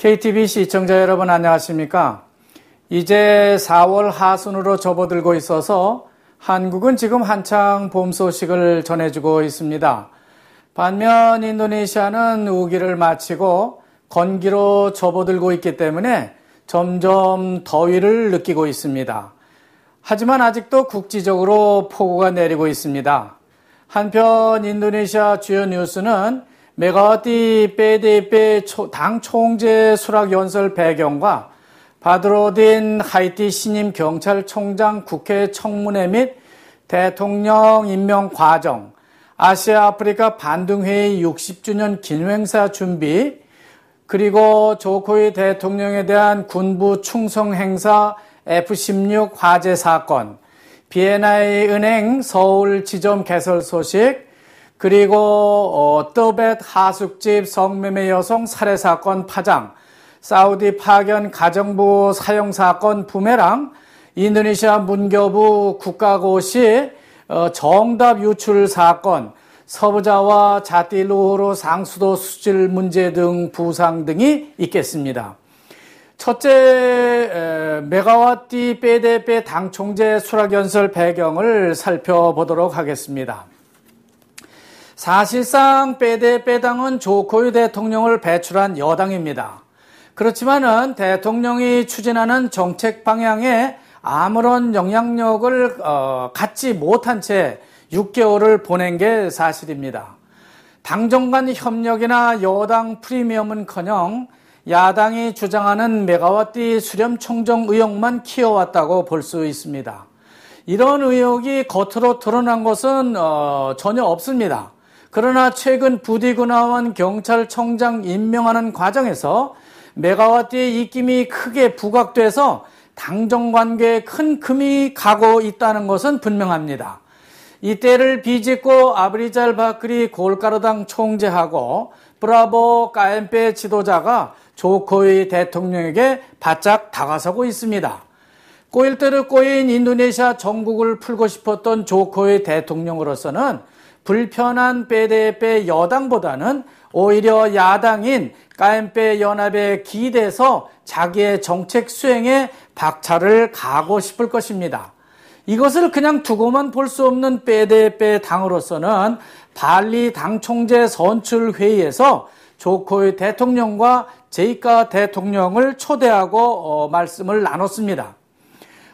KTV 시청자 여러분 안녕하십니까? 이제 4월 하순으로 접어들고 있어서 한국은 지금 한창 봄 소식을 전해주고 있습니다. 반면 인도네시아는 우기를 마치고 건기로 접어들고 있기 때문에 점점 더위를 느끼고 있습니다. 하지만 아직도 국지적으로 폭우가 내리고 있습니다. 한편 인도네시아 주요 뉴스는 메가와티 PDIP 당 총재 수락 연설 배경과 바드로딘 하이티 신임 경찰총장 국회 청문회 및 대통령 임명 과정, 아시아 아프리카 반등회의 60주년 기념행사 준비, 그리고 조코이 대통령에 대한 군부 충성 행사 F-16 화재 사건, B&I 은행 서울 지점 개설 소식, 그리고 떠벳 하숙집 성매매 여성 살해 사건 파장, 사우디 파견 가정부 사형 사건 부메랑, 인도네시아 문교부 국가고시 정답 유출 사건, 서부자와 자띠루후루 상수도 수질 문제 등 부상 등이 있겠습니다. 첫째, 메가와티 PDIP 당 총재 수락연설 배경을 살펴보도록 하겠습니다. 사실상 PDIP 당은 조코이 대통령을 배출한 여당입니다. 그렇지만은 대통령이 추진하는 정책 방향에 아무런 영향력을 갖지 못한 채 6개월을 보낸 게 사실입니다. 당정 간 협력이나 여당 프리미엄은커녕 야당이 주장하는 메가와티 수렴 총정 의혹만 키워왔다고 볼 수 있습니다. 이런 의혹이 겉으로 드러난 것은 전혀 없습니다. 그러나 최근 부디구나원 경찰청장 임명하는 과정에서 메가와티의 입김이 크게 부각돼서 당정관계에 큰 금이 가고 있다는 것은 분명합니다. 이때를 비집고 아브리잘 바크리 골가르당 총재하고 브라보 KMP 지도자가 조코이 대통령에게 바짝 다가서고 있습니다. 꼬일 대로 꼬인 인도네시아 정국을 풀고 싶었던 조코이 대통령으로서는 불편한 PDIP 여당보다는 오히려 야당인 KMP 연합에 기대서 자기의 정책 수행에 박차를 가고 싶을 것입니다. 이것을 그냥 두고만 볼 수 없는 PDIP 당으로서는 발리 당 총재 선출 회의에서 조코이 대통령과 제이카 대통령을 초대하고 말씀을 나눴습니다.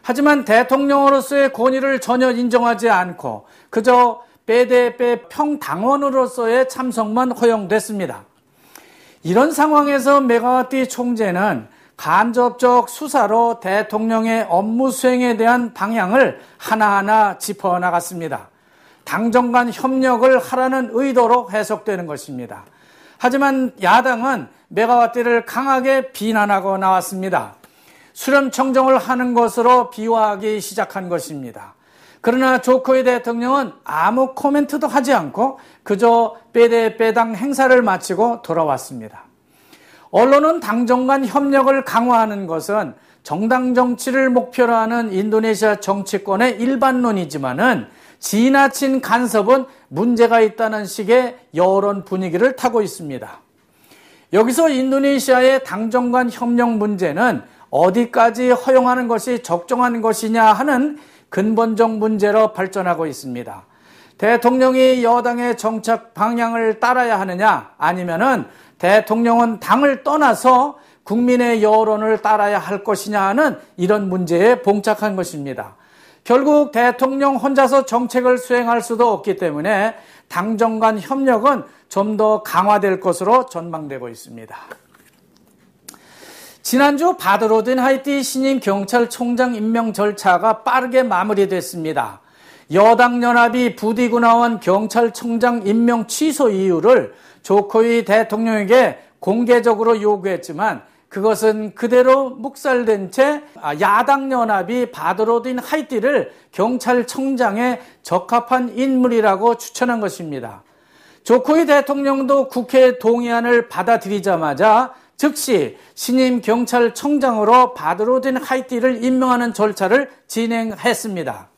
하지만 대통령으로서의 권위를 전혀 인정하지 않고 그저 PDIP 평당원으로서의 참석만 허용됐습니다. 이런 상황에서 메가와티 총재는 간접적 수사로 대통령의 업무 수행에 대한 방향을 하나하나 짚어나갔습니다. 당정 간 협력을 하라는 의도로 해석되는 것입니다. 하지만 야당은 메가와티를 강하게 비난하고 나왔습니다. 수렴 청정을 하는 것으로 비화하기 시작한 것입니다. 그러나 조코이 대통령은 아무 코멘트도 하지 않고 그저 PDIP 당 행사를 마치고 돌아왔습니다. 언론은 당정 간 협력을 강화하는 것은 정당 정치를 목표로 하는 인도네시아 정치권의 일반론이지만은 지나친 간섭은 문제가 있다는 식의 여론 분위기를 타고 있습니다. 여기서 인도네시아의 당정 간 협력 문제는 어디까지 허용하는 것이 적정한 것이냐 하는 근본적 문제로 발전하고 있습니다. 대통령이 여당의 정책 방향을 따라야 하느냐 아니면은 대통령은 당을 떠나서 국민의 여론을 따라야 할 것이냐 하는 이런 문제에 봉착한 것입니다. 결국 대통령 혼자서 정책을 수행할 수도 없기 때문에 당정 간 협력은 좀 더 강화될 것으로 전망되고 있습니다. 지난주 바드로딘 하이티 신임 경찰총장 임명 절차가 빠르게 마무리됐습니다. 여당 연합이 부디구나원 경찰청장 임명 취소 이유를 조코이 대통령에게 공개적으로 요구했지만 그것은 그대로 묵살된 채 야당 연합이 바드로딘 하이티를 경찰청장에 적합한 인물이라고 추천한 것입니다. 조코이 대통령도 국회 동의안을 받아들이자마자 즉시 신임 경찰청장으로 바드로딘 하이티를 임명하는 절차를 진행했습니다.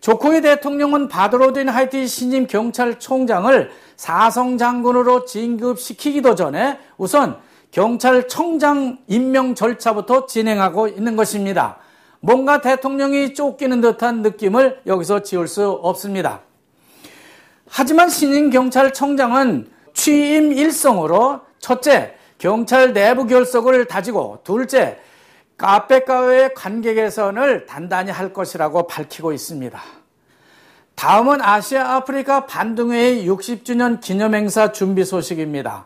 조코이 대통령은 바드로딘 하이티 신임 경찰총장을 사성장군으로 진급시키기도 전에 우선 경찰청장 임명 절차부터 진행하고 있는 것입니다. 뭔가 대통령이 쫓기는 듯한 느낌을 여기서 지울 수 없습니다. 하지만 신임 경찰청장은 취임 일성으로 첫째, 경찰 내부 결속을 다지고 둘째, 카페가와의 관계 개선을 단단히 할 것이라고 밝히고 있습니다. 다음은 아시아 아프리카 반둥회의 60주년 기념행사 준비 소식입니다.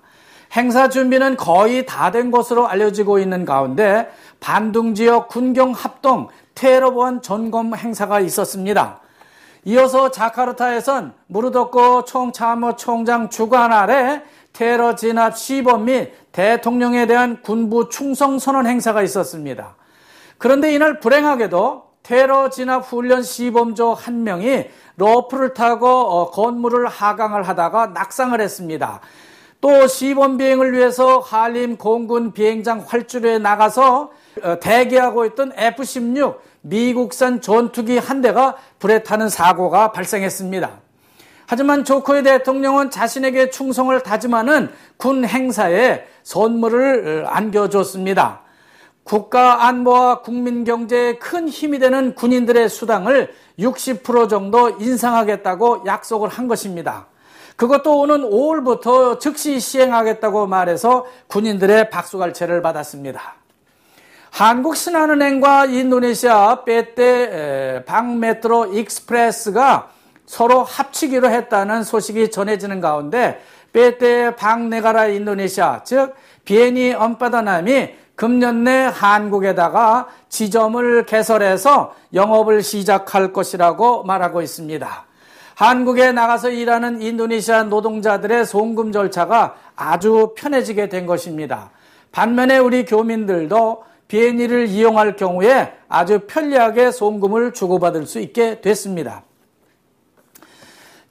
행사 준비는 거의 다 된 것으로 알려지고 있는 가운데 반둥 지역 군경 합동 테러 보안 점검 행사가 있었습니다. 이어서 자카르타에선 무르도코 총참모총장 주관 아래 테러 진압 시범 및 대통령에 대한 군부 충성 선언 행사가 있었습니다. 그런데 이날 불행하게도 테러 진압 훈련 시범조 한 명이 로프를 타고 건물을 하강을 하다가 낙상을 했습니다. 또 시범 비행을 위해서 한림 공군 비행장 활주로에 나가서 대기하고 있던 F-16 미국산 전투기 한 대가 불에 타는 사고가 발생했습니다. 하지만 조코이 대통령은 자신에게 충성을 다짐하는 군 행사에 선물을 안겨줬습니다. 국가 안보와 국민 경제에 큰 힘이 되는 군인들의 수당을 60% 정도 인상하겠다고 약속을 한 것입니다. 그것도 오는 5월부터 즉시 시행하겠다고 말해서 군인들의 박수갈채를 받았습니다. 한국신한은행과 인도네시아 PT 방메트로 익스프레스가 서로 합치기로 했다는 소식이 전해지는 가운데 PT 방네가라 인도네시아 즉 비엔이 엄빠다남이 금년 내 한국에다가 지점을 개설해서 영업을 시작할 것이라고 말하고 있습니다. 한국에 나가서 일하는 인도네시아 노동자들의 송금 절차가 아주 편해지게 된 것입니다. 반면에 우리 교민들도 비엔이를 이용할 경우에 아주 편리하게 송금을 주고받을 수 있게 됐습니다.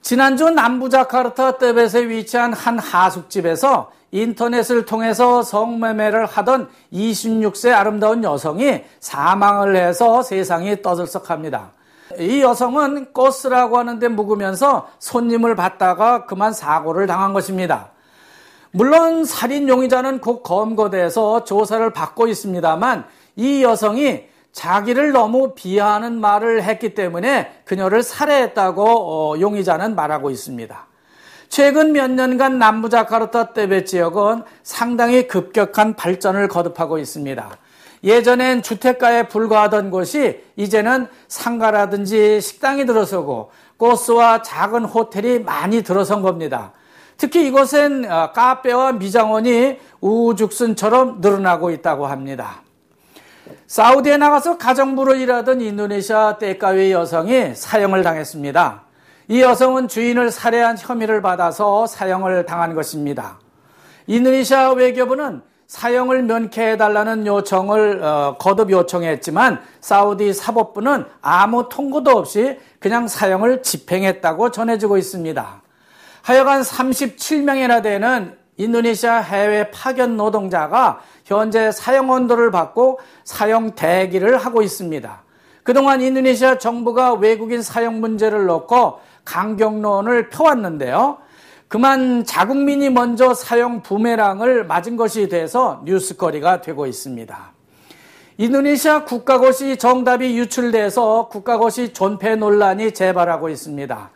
지난주 남부 자카르타 떼벳에 위치한 한 하숙집에서 인터넷을 통해서 성매매를 하던 26세 아름다운 여성이 사망을 해서 세상이 떠들썩합니다. 이 여성은 버스라고 하는데 묵으면서 손님을 받다가 그만 사고를 당한 것입니다. 물론 살인 용의자는 곧 검거돼서 조사를 받고 있습니다만 이 여성이 자기를 너무 비하하는 말을 했기 때문에 그녀를 살해했다고 용의자는 말하고 있습니다. 최근 몇 년간 남부 자카르타 떼벳 지역은 상당히 급격한 발전을 거듭하고 있습니다. 예전엔 주택가에 불과하던 곳이 이제는 상가라든지 식당이 들어서고 코스와 작은 호텔이 많이 들어선 겁니다. 특히 이곳엔 카페와 미장원이 우후죽순처럼 늘어나고 있다고 합니다. 사우디에 나가서 가정부로 일하던 인도네시아 떼까웨 여성이 사형을 당했습니다. 이 여성은 주인을 살해한 혐의를 받아서 사형을 당한 것입니다. 인도네시아 외교부는 사형을 면케해달라는 요청을 거듭 요청했지만 사우디 사법부는 아무 통고도 없이 그냥 사형을 집행했다고 전해지고 있습니다. 하여간 37명이나 되는 인도네시아 해외 파견 노동자가 현재 사형 언도를 받고 사형 대기를 하고 있습니다. 그동안 인도네시아 정부가 외국인 사형 문제를 놓고 강경론을 펴왔는데요. 그만 자국민이 먼저 사형 부메랑을 맞은 것이 돼서 뉴스거리가 되고 있습니다. 인도네시아 국가고시 정답이 유출돼서 국가고시 존폐 논란이 재발하고 있습니다.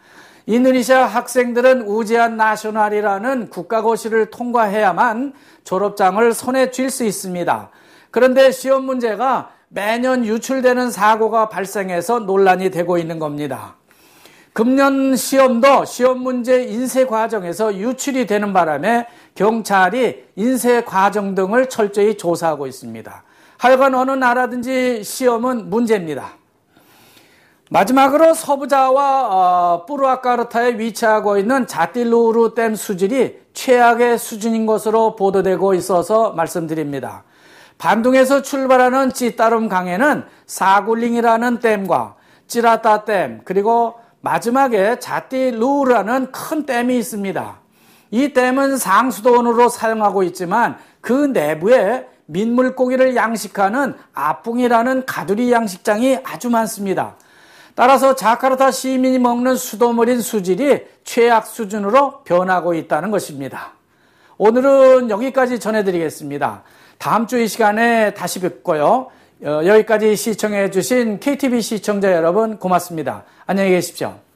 인도네시아 학생들은 우지안 나셔널이라는 국가고시를 통과해야만 졸업장을 손에 쥘 수 있습니다. 그런데 시험 문제가 매년 유출되는 사고가 발생해서 논란이 되고 있는 겁니다. 금년 시험도 시험 문제 인쇄 과정에서 유출이 되는 바람에 경찰이 인쇄 과정 등을 철저히 조사하고 있습니다. 하여간 어느 나라든지 시험은 문제입니다. 마지막으로 서부자와 뿌르아카르타에 위치하고 있는 자틸루르 댐 수질이 최악의 수준인 것으로 보도되고 있어서 말씀드립니다. 반둥에서 출발하는 찌따름 강에는 사굴링이라는 댐과 찌라타 댐 그리고 마지막에 자틸루르라는 큰 댐이 있습니다. 이 댐은 상수도원으로 사용하고 있지만 그 내부에 민물고기를 양식하는 아뿡이라는 가두리 양식장이 아주 많습니다. 따라서 자카르타 시민이 먹는 수돗물인 수질이 최악 수준으로 변하고 있다는 것입니다. 오늘은 여기까지 전해드리겠습니다. 다음 주 이 시간에 다시 뵙고요. 여기까지 시청해 주신 KTV 시청자 여러분 고맙습니다. 안녕히 계십시오.